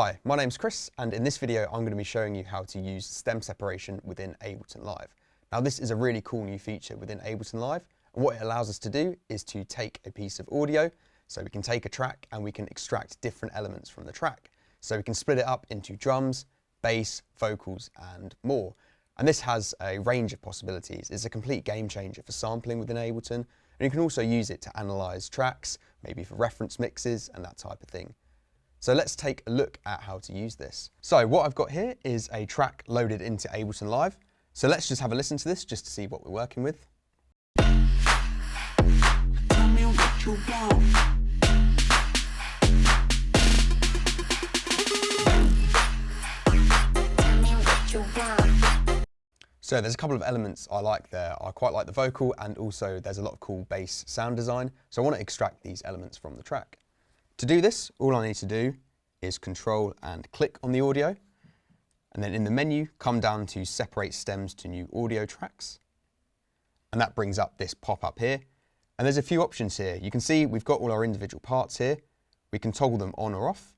Hi, my name's Chris, and in this video I'm going to be showing you how to use stem separation within Ableton Live. Now this is a really cool new feature within Ableton Live, and what it allows us to do is to take a piece of audio, so we can take a track and we can extract different elements from the track. So we can split it up into drums, bass, vocals and more. And this has a range of possibilities. It's a complete game changer for sampling within Ableton, and you can also use it to analyze tracks, maybe for reference mixes and that type of thing. So let's take a look at how to use this. So what I've got here is a track loaded into Ableton Live. So let's just have a listen to this just to see what we're working with. Tell me what you want. Tell me what you want. So there's a couple of elements I like there. I quite like the vocal, and also there's a lot of cool bass sound design. So I want to extract these elements from the track. To do this, all I need to do is control and click on the audio, and then in the menu, come down to separate stems to new audio tracks. And that brings up this pop-up here. And there's a few options here. You can see we've got all our individual parts here. We can toggle them on or off.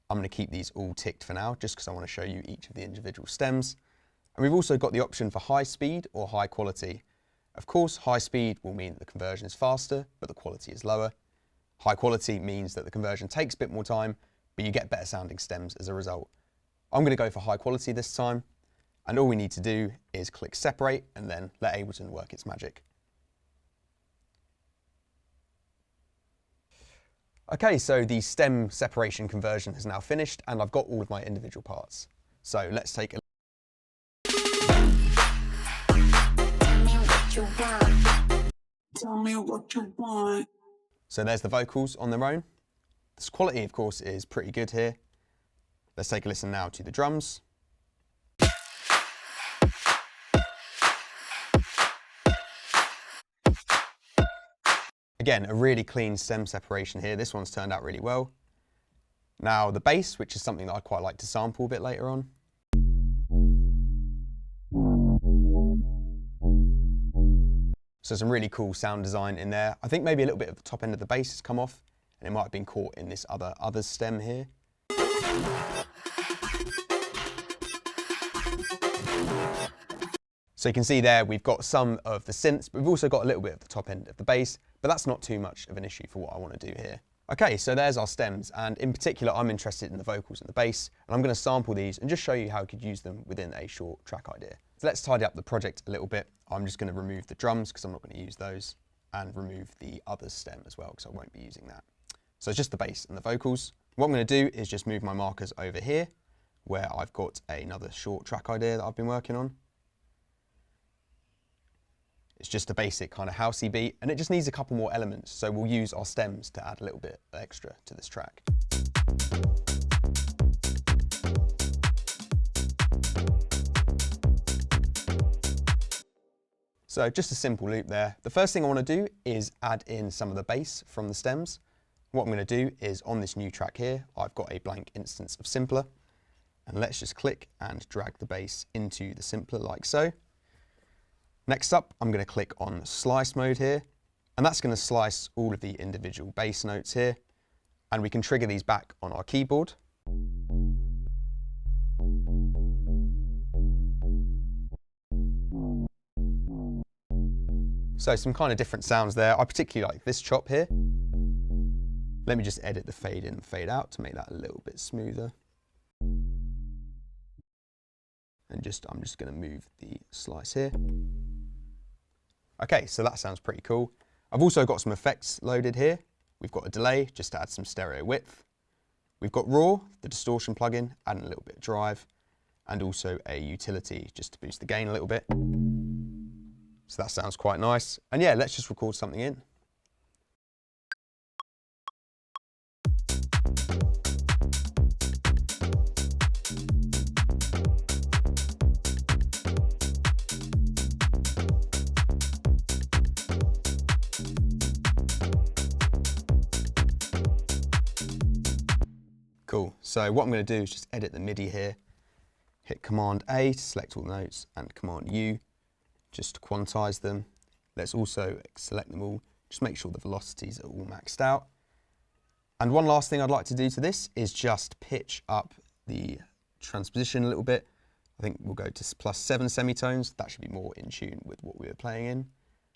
I'm going to keep these all ticked for now, just because I want to show you each of the individual stems. And we've also got the option for high speed or high quality. Of course, high speed will mean that the conversion is faster, but the quality is lower. High quality means that the conversion takes a bit more time, but you get better sounding stems as a result. I'm going to go for high quality this time, and all we need to do is click separate and then let Ableton work its magic. Okay, so the stem separation conversion has now finished, and I've got all of my individual parts. So let's take a Tell me what you want. So there's the vocals on their own. This quality, of course, is pretty good here. Let's take a listen now to the drums. Again, a really clean stem separation here. This one's turned out really well. Now the bass, which is something that I quite like to sample a bit later on. So some really cool sound design in there. I think maybe a little bit of the top end of the bass has come off, and it might have been caught in this others stem here. So you can see there we've got some of the synths, but we've also got a little bit of the top end of the bass, but that's not too much of an issue for what I want to do here. Okay, so there's our stems, and in particular I'm interested in the vocals and the bass, and I'm going to sample these and just show you how I could use them within a short track idea. So let's tidy up the project a little bit. I'm just going to remove the drums because I'm not going to use those, and remove the other stem as well because I won't be using that. So it's just the bass and the vocals. What I'm going to do is just move my markers over here where I've got another short track idea that I've been working on. It's just a basic kind of housey beat, and it just needs a couple more elements, so we'll use our stems to add a little bit extra to this track. So just a simple loop there. The first thing I want to do is add in some of the bass from the stems. What I'm going to do is on this new track here, I've got a blank instance of Simpler, and let's just click and drag the bass into the Simpler like so. Next up, I'm going to click on slice mode here, and that's going to slice all of the individual bass notes here, and we can trigger these back on our keyboard. So some kind of different sounds there. I particularly like this chop here. Let me just edit the fade in and fade out to make that a little bit smoother. And I'm just going to move the slice here. Okay, so that sounds pretty cool. I've also got some effects loaded here. We've got a delay, just to add some stereo width. We've got raw, the distortion plugin, adding a little bit of drive, and also a utility just to boost the gain a little bit. So that sounds quite nice. And yeah, let's just record something in. Cool, so what I'm going to do is just edit the MIDI here, hit Command A to select all the notes, and Command U just to quantize them. Let's also select them all, just make sure the velocities are all maxed out. And one last thing I'd like to do to this is just pitch up the transposition a little bit. I think we'll go to +7 semitones. That should be more in tune with what we were playing in.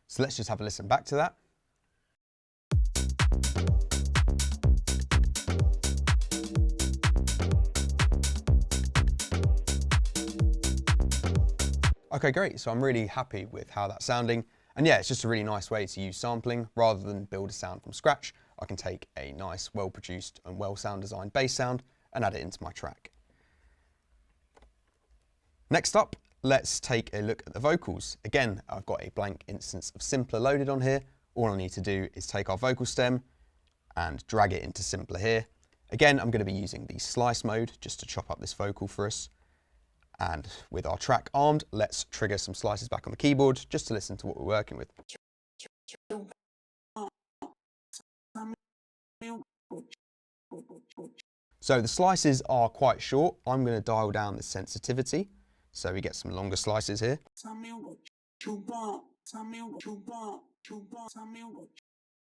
So let's just have a listen back to that. Okay, great. So I'm really happy with how that's sounding. And yeah, it's just a really nice way to use sampling. Rather than build a sound from scratch, I can take a nice, well-produced and well-sound designed bass sound and add it into my track. Next up, let's take a look at the vocals. Again, I've got a blank instance of Simpler loaded on here. All I need to do is take our vocal stem and drag it into Simpler here. Again, I'm going to be using the slice mode just to chop up this vocal for us. And with our track armed, let's trigger some slices back on the keyboard just to listen to what we're working with. So the slices are quite short. I'm going to dial down the sensitivity so we get some longer slices here.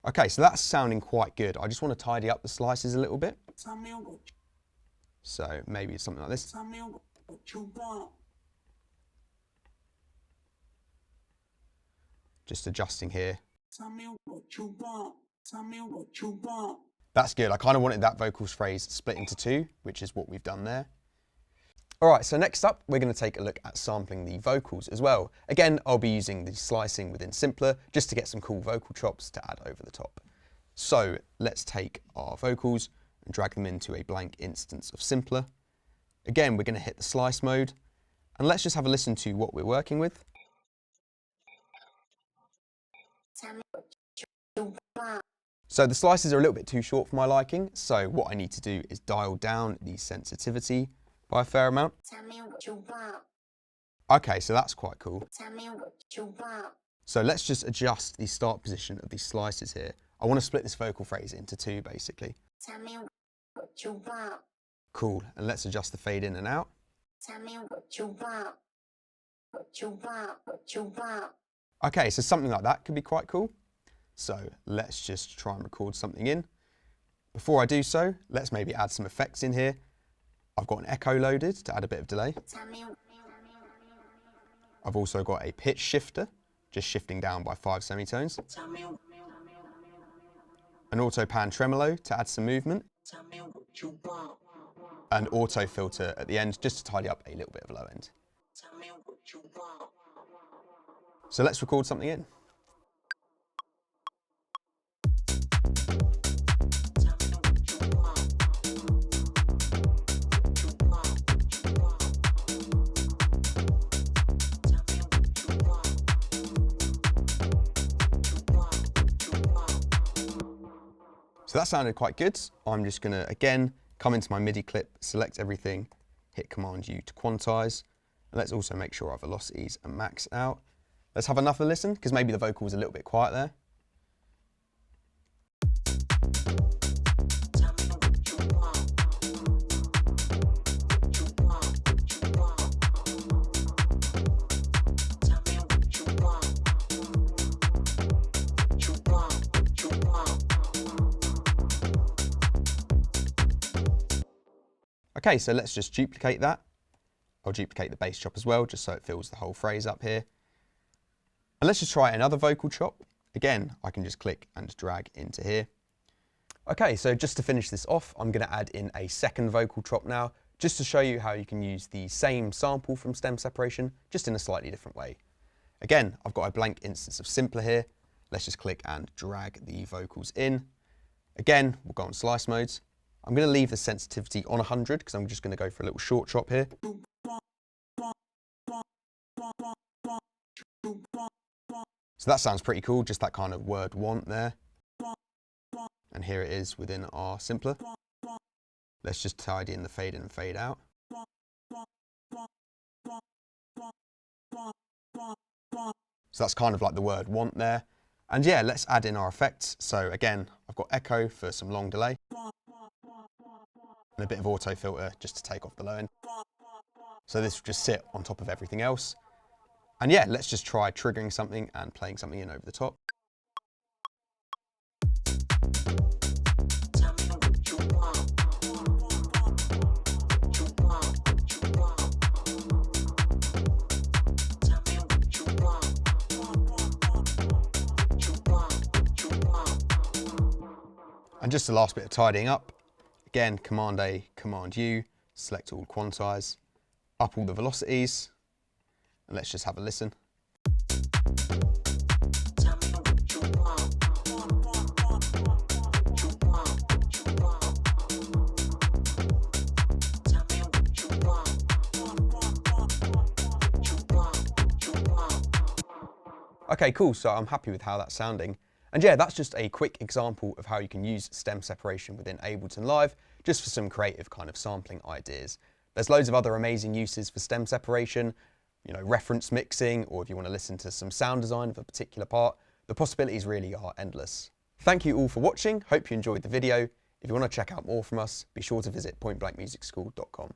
Okay, so that's sounding quite good. I just want to tidy up the slices a little bit. So maybe something like this. Just adjusting here. That's good. I kind of wanted that vocals phrase split into two, which is what we've done there. All right, so next up, we're going to take a look at sampling the vocals as well. Again, I'll be using the slicing within Simpler just to get some cool vocal chops to add over the top. So let's take our vocals and drag them into a blank instance of Simpler. Again, we're going to hit the slice mode, and let's just have a listen to what we're working with. So the slices are a little bit too short for my liking, so what I need to do is dial down the sensitivity by a fair amount. Okay, so that's quite cool. So let's just adjust the start position of these slices here. I want to split this vocal phrase into two, basically. Cool, and let's adjust the fade in and out. Okay, so something like that could be quite cool. So let's just try and record something in. Before I do so, let's maybe add some effects in here. I've got an echo loaded to add a bit of delay. I've also got a pitch shifter, just shifting down by 5 semitones. An auto pan tremolo to add some movement. An auto filter at the end, just to tidy up a little bit of low end. So let's record something in. So that sounded quite good. I'm just going to, again, come into my MIDI clip, select everything, hit Command U to quantize. And let's also make sure our velocities are maxed out. Let's have another listen, because maybe the vocal was a little bit quiet there. Okay, so let's just duplicate that. I'll duplicate the bass chop as well, just so it fills the whole phrase up here. And let's just try another vocal chop. Again, I can just click and drag into here. Okay, so just to finish this off, I'm going to add in a second vocal chop now, just to show you how you can use the same sample from stem separation, just in a slightly different way. Again, I've got a blank instance of Simpler here. Let's just click and drag the vocals in. Again, we'll go on slice modes. I'm going to leave the sensitivity on 100 because I'm just going to go for a little short chop here. So that sounds pretty cool, just that kind of word want there. And here it is within our Simpler. Let's just tidy in the fade in and fade out. So that's kind of like the word want there. And yeah, let's add in our effects. So again, I've got echo for some long delay. And a bit of auto filter just to take off the low end. So this will just sit on top of everything else. And yeah, let's just try triggering something and playing something in over the top. And just the last bit of tidying up, again, Command A, Command U, select all, quantize, up all the velocities, and let's just have a listen. Tell me what you want. You want. Tell me what you want. You want. Okay, cool, so I'm happy with how that's sounding. And yeah, that's just a quick example of how you can use stem separation within Ableton Live, just for some creative kind of sampling ideas. There's loads of other amazing uses for stem separation, you know, reference mixing, or if you want to listen to some sound design of a particular part. The possibilities really are endless. Thank you all for watching, hope you enjoyed the video. If you want to check out more from us, be sure to visit pointblankmusicschool.com.